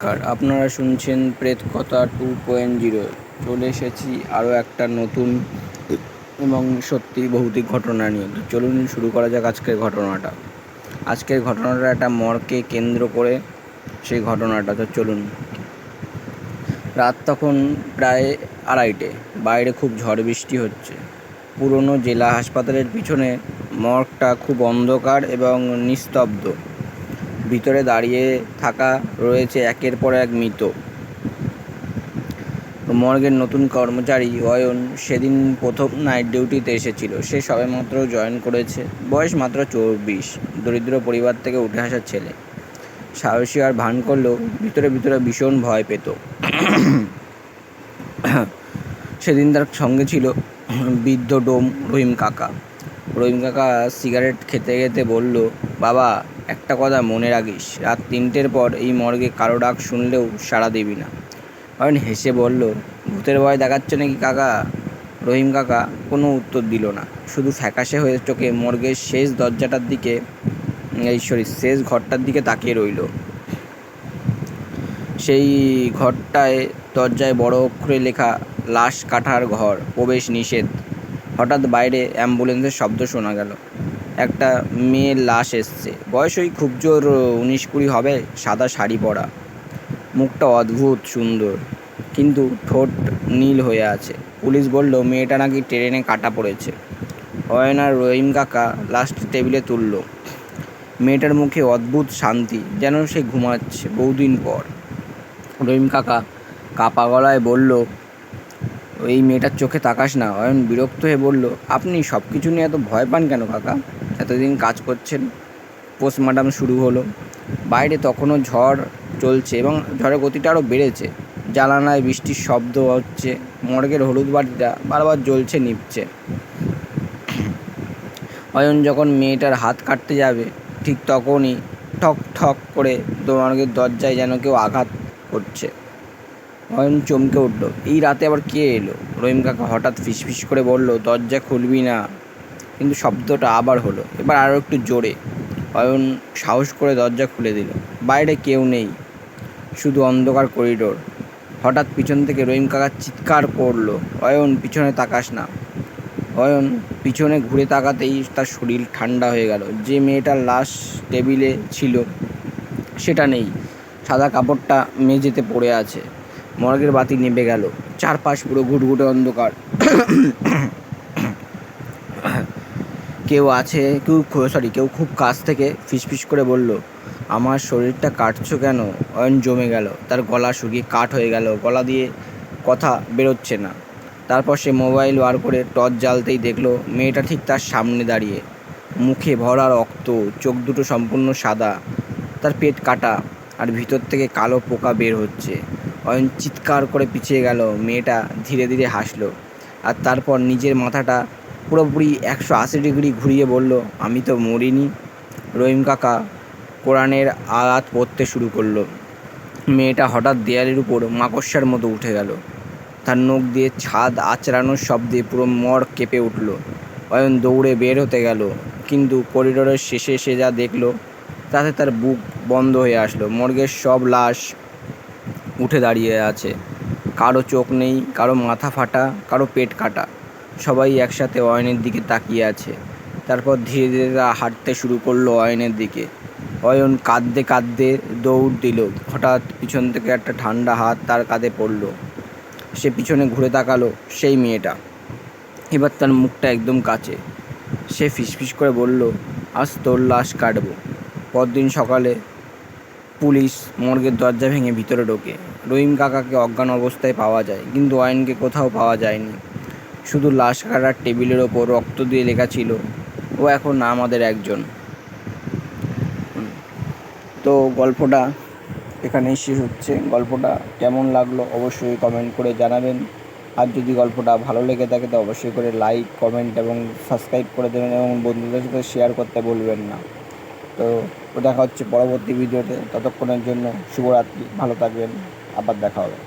আপনারা শুনছেন প্রেত কথা 2.0। চলে এসেছি আরও একটা নতুন এবং সত্যি ভৌতিক ঘটনা নিয়ে। তো চলুন শুরু করা যাক আজকের ঘটনাটা একটা মর্গকে কেন্দ্র করে সেই ঘটনাটা। তো চলুন। রাত তখন প্রায় 2:30। বাইরে খুব ঝড় বৃষ্টি হচ্ছে। পুরনো জেলা হাসপাতালের পিছনে মর্গটা খুব অন্ধকার এবং নিস্তব্ধ। ভিতরে দাঁড়িয়ে থাকা রয়েছে একের পর এক মৃত। মর্গের নতুন কর্মচারী অয়ন সেদিন প্রথম নাইট ডিউটিতে এসেছিল। সে সবেমাত্র জয়েন করেছে। বয়স মাত্র 24। দরিদ্র পরিবার থেকে উঠে আসা ছেলে। সাহসী আর ভান করলেও ভিতরে ভিতরে ভীষণ ভয় পেত। সেদিন তার সঙ্গে ছিল বৃদ্ধ ডোম রহিম কাকা। রহিম কাকা সিগারেট খেতে খেতে বলল, বাবা, একটা কথা মনে রাখিস, রাত 3টের পর এই মর্গে কারো ডাক শুনলেও সাড়া দিবি না। অয়ন হেসে বলল, ভূতের ভয় দেখাচ্ছ নাকি কাকা? রহিম কাকা কোনো উত্তর দিল না, শুধু ফ্যাকাশে হয়ে চোখে মর্গের শেষ ঘরটার দিকে তাকিয়ে রইল। সেই ঘরটায় দরজায় বড় অক্ষরে লেখা, লাশ কাটার ঘর, প্রবেশ নিষেধ। হঠাৎ বাইরে অ্যাম্বুলেন্সের শব্দ শোনা গেল। একটা মেয়ের লাশ এসছে। বয়স ওই খুব জোর 19-20 হবে। সাদা শাড়ি পরা, মুখটা অদ্ভুত সুন্দর, কিন্তু ঠোঁট নীল হয়ে আছে। পুলিশ বলল মেয়েটা নাকি ট্রেনে কাটা পড়েছে। অয়ন আর রহিম কাকা লাশটা টেবিলে তুলল। মেয়েটার মুখে অদ্ভুত শান্তি, যেন সে ঘুমাচ্ছে বহুদিন পর। রহিম কাকা কাপা গলায় বলল, এই মেয়েটার চোখে তাকাস না। অয়ন বিরক্ত হয়ে বলল, আপনি সব কিছু নিয়ে এত ভয় পান কেন কাকা? এতদিন কাজ করছেন। পোস্টমর্টম শুরু হলো। বাইরে তখনও ঝড় চলছে এবং ঝড়ের গতিটা আরও বেড়েছে। জানালায় বৃষ্টির শব্দ হচ্ছে। মর্গের হলুদ বাতিটা বারবার জ্বলছে নিভছে। অয়ন যখন মেয়েটার হাত কাটতে যাবে, ঠিক তখনই ঠক ঠক করে মর্গের দরজায় যেন কেউ আঘাত করছে। অয়ন চমকে উঠল। এই রাতে আবার কে এলো? রহিম কাকা হঠাৎ ফিসফিস করে বলল, দরজা খুলবি না। কিন্তু শব্দটা আবার হলো, এবার আরও একটু জোরে। অয়ন সাহস করে দরজা খুলে দিল। বাইরে কেউ নেই, শুধু অন্ধকার করিডোর। হঠাৎ পিছন থেকে রহিম কাকা চিৎকার করলো, অয়ন, পিছনে তাকাস না। অয়ন পিছনে ঘুরে তাকাতেই তার শরীর ঠান্ডা হয়ে গেল। যে মেয়েটার লাশ টেবিলে ছিল সেটা নেই। সাদা কাপড়টা মেঝেতে পড়ে আছে। মর্গের বাতি নিভে গেল। চারপাশ পুরো ঘুটঘুটে অন্ধকার। কেউ খুব কাছ থেকে ফিসফিস করে বলল, আমার শরীরটা কাটছো কেন? অয়ন জমে গেল। তার গলা শুকিয়ে কাঠ হয়ে গেল। গলা দিয়ে কথা বেরোচ্ছে না। তারপর সে মোবাইল বার করে টর্চ জ্বালতেই দেখলো মেয়েটা ঠিক তার সামনে দাঁড়িয়ে। মুখে ভরা রক্ত, চোখ দুটো সম্পূর্ণ সাদা, তার পেট কাটা, আর ভিতর থেকে কালো পোকা বের হচ্ছে। অয়ন চিৎকার করে পিছিয়ে গেল। মেয়েটা ধীরে ধীরে হাসলো, আর তারপর নিজের মাথাটা পুরোপুরি 180 ডিগ্রি ঘুরিয়ে বলল, আমি তো মরিনি। রহিম কাকা কোরআনের আয়াত পড়তে শুরু করলো। মেয়েটা হঠাৎ দেয়ালের উপর মাকড়সার মতো উঠে গেল। তার নখ দিয়ে ছাদ আঁচড়ানোর শব্দে পুরো মর্গ কেঁপে উঠল। অয়ন দৌড়ে বের হতে গেল, কিন্তু করিডোরের শেষে এসে যা দেখলো তাতে তার বুক বন্ধ হয়ে আসলো। মর্গের সব লাশ উঠে দাঁড়িয়ে আছে। কারো চোখ নেই, কারো মাথা ফাটা, কারো পেট কাটা। সবাই একসাথে অয়নের দিকে তাকিয়ে আছে। তারপর ধীরে ধীরে তারা হাঁটতে শুরু করলো অয়নের দিকে। অয়ন কাঁদতে কাঁদতে দৌড় দিল। হঠাৎ পিছন থেকে একটা ঠান্ডা হাত তার কাঁধে পড়ল। সে পিছনে ঘুরে তাকালো, সেই মেয়েটা। এবার তার মুখটা একদম কাছে। সে ফিসফিস করে বলল, আজ তোর লাশ কাটবো। পরদিন সকালে পুলিশ মর্গের দরজা ভেঙে ভিতরে ঢোকে। রহিম কাকাকে অজ্ঞান অবস্থায় পাওয়া যায়, কিন্তু অয়নকে কোথাও পাওয়া যায়নি। শুধু লাশ কাটার টেবিলের ওপর রক্ত দিয়ে লেখা ছিল, ও এখন আমাদের একজন। তো গল্পটা এখানেই শেষ হচ্ছে। গল্পটা কেমন লাগলো অবশ্যই কমেন্ট করে জানাবেন। আর যদি গল্পটা ভালো লেগে থাকে তো অবশ্যই করে লাইক, কমেন্ট এবং সাবস্ক্রাইব করে দেবেন, এবং বন্ধুদের সাথে শেয়ার করতে বলবেন না। তো দেখা হচ্ছে পরবর্তী ভিডিওতে। ততক্ষণের জন্য শুভরাত্রি, ভালো থাকবেন, আবার দেখা হবে।